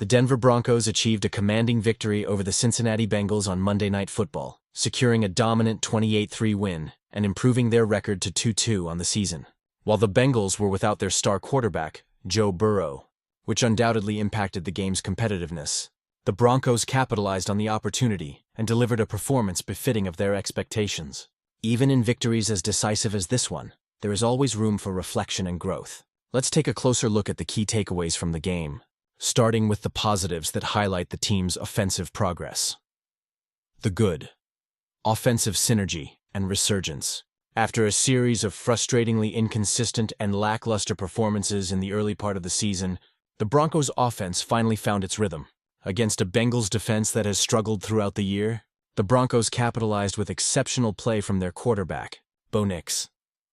The Denver Broncos achieved a commanding victory over the Cincinnati Bengals on Monday Night Football, securing a dominant 28-3 win and improving their record to 2-2 on the season. While the Bengals were without their star quarterback, Joe Burrow, which undoubtedly impacted the game's competitiveness, the Broncos capitalized on the opportunity and delivered a performance befitting of their expectations. Even in victories as decisive as this one, there is always room for reflection and growth. Let's take a closer look at the key takeaways from the game, starting with the positives that highlight the team's offensive progress. The good. Offensive synergy and resurgence. After a series of frustratingly inconsistent and lackluster performances in the early part of the season, the Broncos' offense finally found its rhythm. Against a Bengals defense that has struggled throughout the year, the Broncos capitalized with exceptional play from their quarterback, Bo Nix.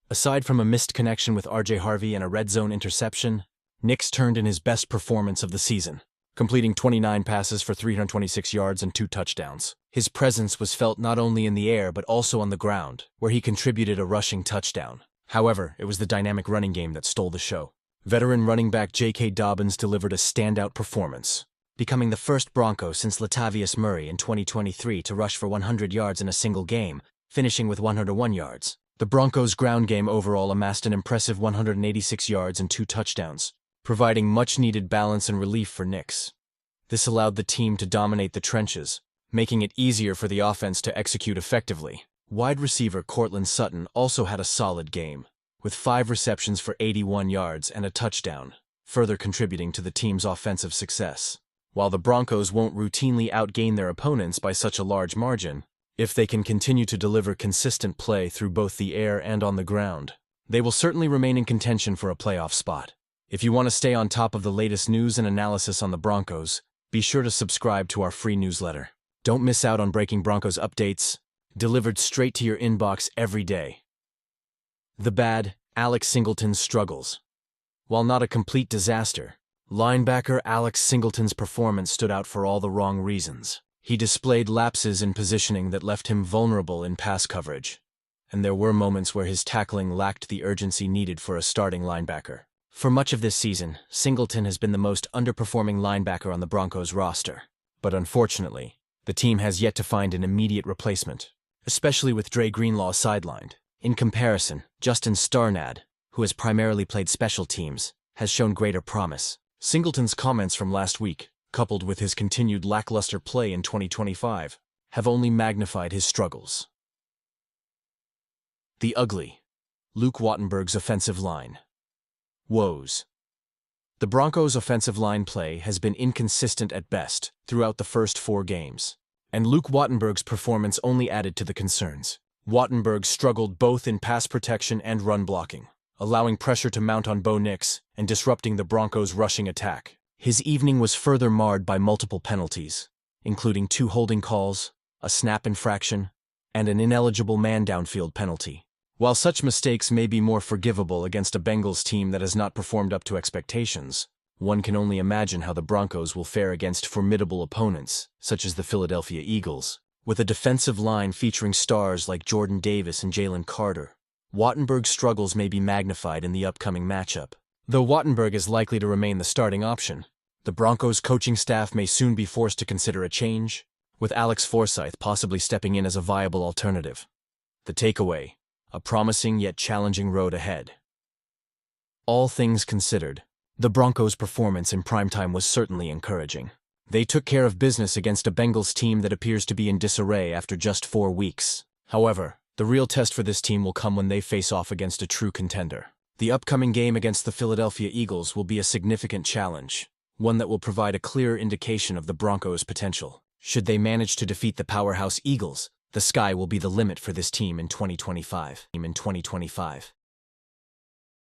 Aside from a missed connection with R.J. Harvey and a red zone interception, Nix turned in his best performance of the season, completing 29 passes for 326 yards and 2 touchdowns. His presence was felt not only in the air but also on the ground, where he contributed a rushing touchdown. However, it was the dynamic running game that stole the show. Veteran running back J.K. Dobbins delivered a standout performance, becoming the first Bronco since Latavius Murray in 2023 to rush for 100 yards in a single game, finishing with 101 yards. The Broncos' ground game overall amassed an impressive 186 yards and 2 touchdowns, providing much-needed balance and relief for Nix. This allowed the team to dominate the trenches, making it easier for the offense to execute effectively. Wide receiver Courtland Sutton also had a solid game, with 5 receptions for 81 yards and a touchdown, further contributing to the team's offensive success. While the Broncos won't routinely outgain their opponents by such a large margin, if they can continue to deliver consistent play through both the air and on the ground, they will certainly remain in contention for a playoff spot. If you want to stay on top of the latest news and analysis on the Broncos, be sure to subscribe to our free newsletter. Don't miss out on breaking Broncos updates, delivered straight to your inbox every day. The bad, Alex Singleton's struggles. While not a complete disaster, linebacker Alex Singleton's performance stood out for all the wrong reasons. He displayed lapses in positioning that left him vulnerable in pass coverage, and there were moments where his tackling lacked the urgency needed for a starting linebacker. For much of this season, Singleton has been the most underperforming linebacker on the Broncos roster. But unfortunately, the team has yet to find an immediate replacement, especially with Dre Greenlaw sidelined. In comparison, Justin Starnad, who has primarily played special teams, has shown greater promise. Singleton's comments from last week, coupled with his continued lackluster play in 2025, have only magnified his struggles. The ugly. Luke Wattenberg's offensive line. Woes. The Broncos' offensive line play has been inconsistent at best throughout the first 4 games, and Luke Wattenberg's performance only added to the concerns. Wattenberg struggled both in pass protection and run blocking, allowing pressure to mount on Bo Nix and disrupting the Broncos' rushing attack. His evening was further marred by multiple penalties, including 2 holding calls, a snap infraction, and an ineligible man downfield penalty. While such mistakes may be more forgivable against a Bengals team that has not performed up to expectations, one can only imagine how the Broncos will fare against formidable opponents, such as the Philadelphia Eagles. With a defensive line featuring stars like Jordan Davis and Jalen Carter, Wattenberg's struggles may be magnified in the upcoming matchup. Though Wattenberg is likely to remain the starting option, the Broncos' coaching staff may soon be forced to consider a change, with Alex Forsyth possibly stepping in as a viable alternative. The takeaway: a promising yet challenging road ahead. All things considered, the Broncos' performance in primetime was certainly encouraging. They took care of business against a Bengals team that appears to be in disarray after just 4 weeks. However, the real test for this team will come when they face off against a true contender. The upcoming game against the Philadelphia Eagles will be a significant challenge, one that will provide a clear indication of the Broncos' potential. Should they manage to defeat the powerhouse Eagles, the sky will be the limit for this team in 2025.